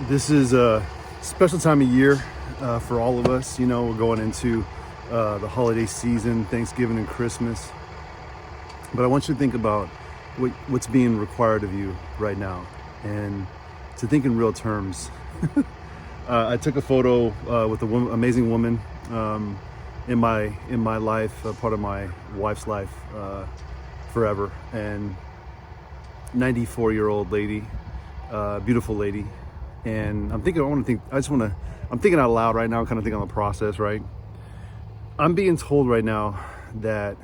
This is a special time of year for all of us. You know, we're going into the holiday season, Thanksgiving and Christmas. But I want you to think about what's being required of you right now, and to think in real terms. I took a photo with an amazing woman in my life, part of my wife's life forever, and 94-year-old lady, beautiful lady. And I'm thinking, I'm thinking out loud right now, kind of thinking on the process, right? I'm being told right now that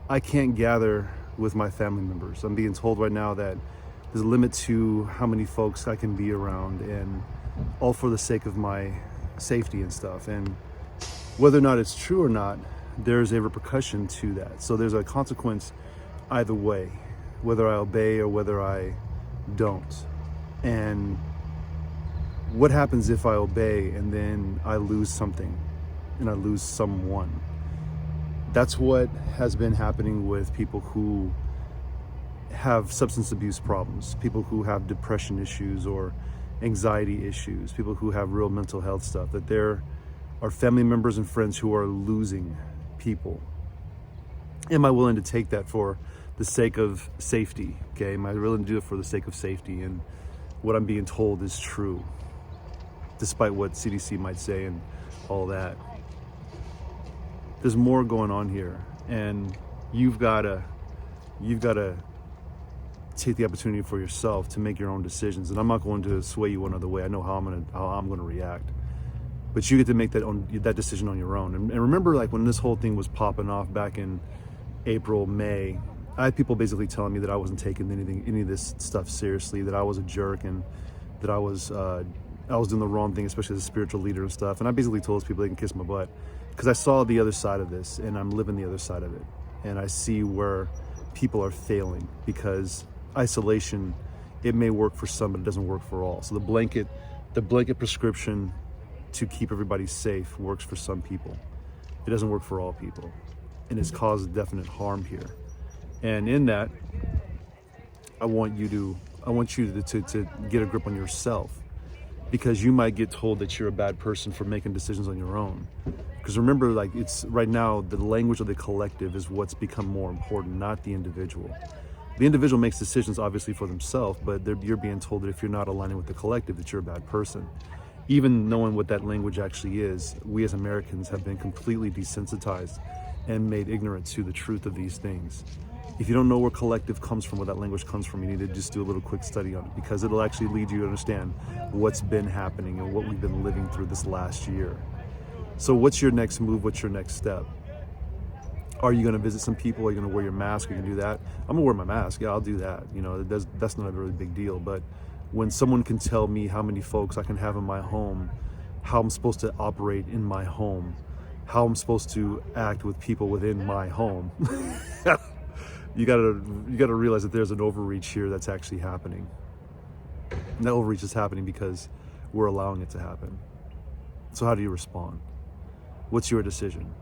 I can't gather with my family members. I'm being told right now that there's a limit to how many folks I can be around, and all for the sake of my safety and stuff. And whether or not it's true or not, there's a repercussion to that. So there's a consequence either way, whether I obey or whether I don't. And what happens if I obey and then I lose something and I lose someone? That's what has been happening with people who have substance abuse problems, people who have depression issues or anxiety issues, people who have real mental health stuff, that there are family members and friends who are losing people. Am I willing to take that for the sake of safety? Okay, am I willing to do it for the sake of safety? And what I'm being told is true, despite what CDC might say and all that. There's more going on here, and you've got to take the opportunity for yourself to make your own decisions. And I'm not going to sway you one other way. I know how I'm going to react, but you get to make that decision on your own. And remember, like when this whole thing was popping off back in April, May, I had people basically telling me that I wasn't taking any of this stuff seriously, that I was a jerk, and that I was doing the wrong thing, especially as a spiritual leader and stuff. And I basically told those people they can kiss my butt, because I saw the other side of this, and I'm living the other side of it. And I see where people are failing, because isolation, it may work for some, but it doesn't work for all. So the blanket prescription to keep everybody safe works for some people. It doesn't work for all people, and it's caused definite harm here. And in that, I want you to get a grip on yourself, because you might get told that you're a bad person for making decisions on your own. Because remember, like, it's right now, the language of the collective is what's become more important, not the individual. The individual makes decisions obviously for themselves, but you're being told that if you're not aligning with the collective, that you're a bad person. Even knowing what that language actually is, we as Americans have been completely desensitized and made ignorant to the truth of these things. If you don't know where collective comes from, where that language comes from, you need to just do a little quick study on it, because it'll actually lead you to understand what's been happening and what we've been living through this last year. So what's your next move? What's your next step? Are you going to visit some people? Are you going to wear your mask? Are you going to do that? I'm going to wear my mask. Yeah, I'll do that. You know, that's not a really big deal. But when someone can tell me how many folks I can have in my home, how I'm supposed to operate in my home, how I'm supposed to act with people within my home, you gotta realize that there's an overreach here that's actually happening. And that overreach is happening because we're allowing it to happen. So how do you respond? What's your decision?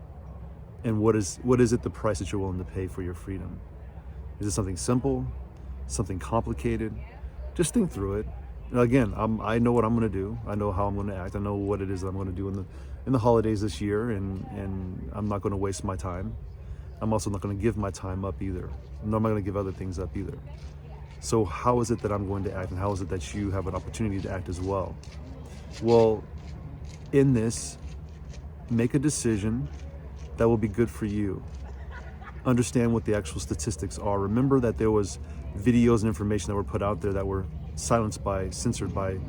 And what is it, the price that you're willing to pay for your freedom? Is it something simple, something complicated? Just think through it. And again, I know what I'm going to do. I know how I'm going to act. I know what it is that I'm going to do in the holidays this year, and I'm not going to waste my time. I'm also not going to give my time up either. I'm not going to give other things up either. So how is it that I'm going to act, and how is it that you have an opportunity to act as well? Well, in this, make a decision that will be good for you. Understand what the actual statistics are. Remember that there was videos and information that were put out there that were censored by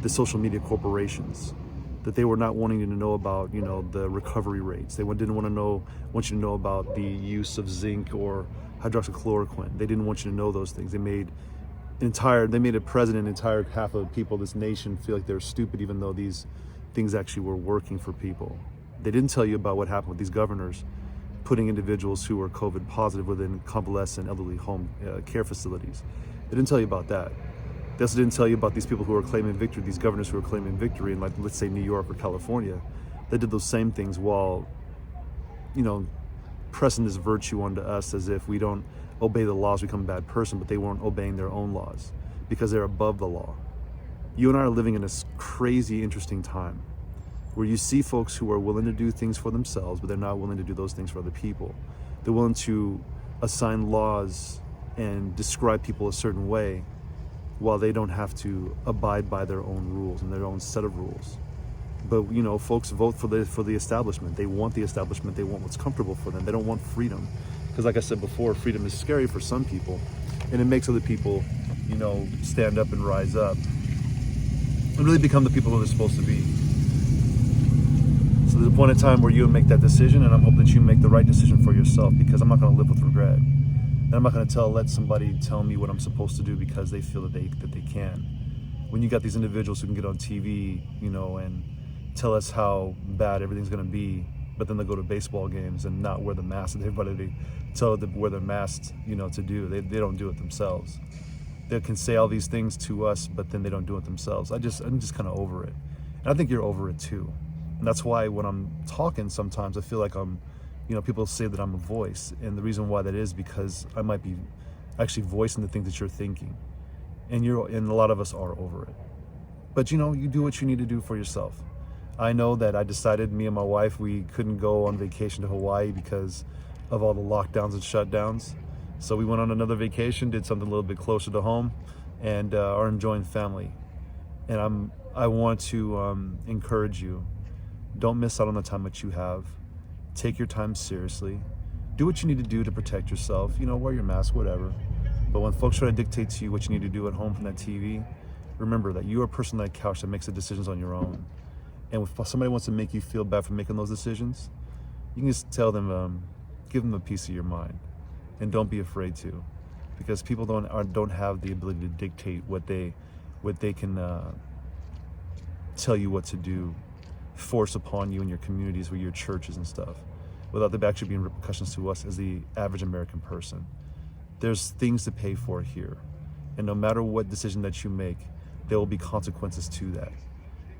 the social media corporations, that they were not wanting you to know about, you know, the recovery rates. They didn't want you to know about the use of zinc or hydroxychloroquine. They didn't want you to know those things. They made a president, entire half of people, this nation, feel like they're stupid, even though these things actually were working for people. They didn't tell you about what happened with these governors putting individuals who were COVID positive within convalescent elderly home care facilities. They didn't tell you about that. They also didn't tell you about these people who are claiming victory, these governors who are claiming victory in, like, let's say New York or California. They did those same things while, you know, pressing this virtue onto us as if we don't obey the laws, we become a bad person, but they weren't obeying their own laws because they're above the law. You and I are living in this crazy, interesting time where you see folks who are willing to do things for themselves, but they're not willing to do those things for other people. They're willing to assign laws and describe people a certain way while they don't have to abide by their own rules and their own set of rules. But you know, folks vote for the establishment. They want the establishment. They want what's comfortable for them. They don't want freedom, because like I said before, freedom is scary for some people, and it makes other people, you know, stand up and rise up and really become the people who they're supposed to be. So there's a point in time where you make that decision, and I'm hoping that you make the right decision for yourself, because I'm not going to live with regret. And I'm not going to let somebody tell me what I'm supposed to do because they feel that they can. When you got these individuals who can get on TV, you know, and tell us how bad everything's going to be, but then they go to baseball games and not wear the mask that everybody they tell them to wear their masks, you know, to do. They don't do it themselves. They can say all these things to us, but then they don't do it themselves. I'm just kind of over it. And I think you're over it too. And that's why when I'm talking, sometimes I feel like I'm, you know, people say that I'm a voice. And the reason why that is because I might be actually voicing the things that you're thinking. And a lot of us are over it. But you know, you do what you need to do for yourself. I know that I decided, me and my wife, we couldn't go on vacation to Hawaii because of all the lockdowns and shutdowns. So we went on another vacation, did something a little bit closer to home, and are enjoying family. And I want to encourage you, don't miss out on the time that you have. Take your time seriously. Do what you need to do to protect yourself. You know, wear your mask, whatever. But when folks try to dictate to you what you need to do at home from that TV, remember that you are a person on that couch that makes the decisions on your own. And if somebody wants to make you feel bad for making those decisions, you can just tell them, give them a piece of your mind, and don't be afraid to, because people don't have the ability to dictate what they can tell you what to do, force upon you in your communities, with your churches and stuff, without there actually being repercussions to us as the average American person. There's things to pay for here, and no matter what decision that you make, there will be consequences to that.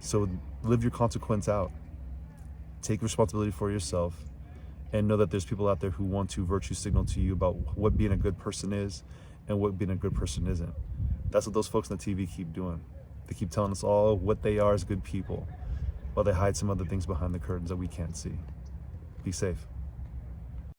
So live your consequence out. Take responsibility for yourself, and know that there's people out there who want to virtue signal to you about what being a good person is and what being a good person isn't. That's what those folks on the TV keep doing. They keep telling us all what they are as good people, while they hide some other things behind the curtains that we can't see. Be safe.